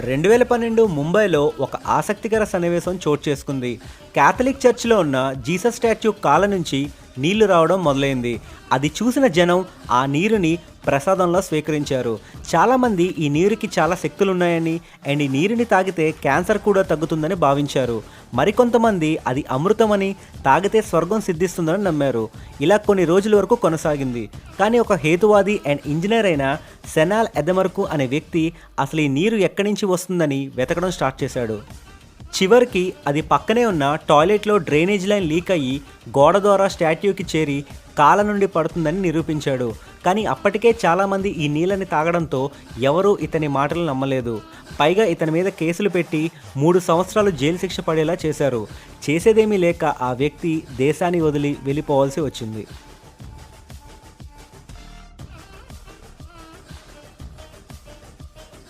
2012 ముంబైలో ఒక ఆసక్తికర సన్నివేశం చోటు చేసుకుంది. కేథలిక్ చర్చిలో ఉన్న జీసస్ స్టాచ్యూ కాళ్ళ నుంచి నీళ్లు రావడం మొదలైంది. అది చూసిన జనం ఆ నీరుని ప్రసాదంలో స్వీకరించారు. చాలామంది ఈ నీరుకి చాలా శక్తులున్నాయని అండ్ ఈ నీరుని తాగితే క్యాన్సర్ కూడా తగ్గుతుందని భావించారు. మరికొంతమంది అది అమృతమని, తాగితే స్వర్గం సిద్ధిస్తుందని నమ్మారు. ఇలా కొన్ని రోజుల వరకు కొనసాగింది. కానీ ఒక హేతువాది అండ్ ఇంజనీర్ అయిన సెనాల్ ఎదెమర్కు అనే వ్యక్తి అసలు ఈ నీరు ఎక్కడి నుంచి వస్తుందని వెతకడం స్టార్ట్ చేశాడు. చివరికి అది పక్కనే ఉన్న టాయిలెట్లో డ్రైనేజ్ లైన్ లీక్ అయ్యి గోడ ద్వారా స్టాట్యూకి చేరి కాళ్ళ నుండి పడుతుందని నిరూపించాడు. కానీ అప్పటికే చాలామంది ఈ నీళ్ళని తాగడంతో ఎవరూ ఇతని మాటలు నమ్మలేదు. పైగా ఇతని మీద కేసులు పెట్టి 3 సంవత్సరాలు జైలు శిక్ష పడేలా చేశారు. చేసేదేమీ లేక ఆ వ్యక్తి దేశాన్ని వదిలి వెళ్ళిపోవాల్సి వచ్చింది.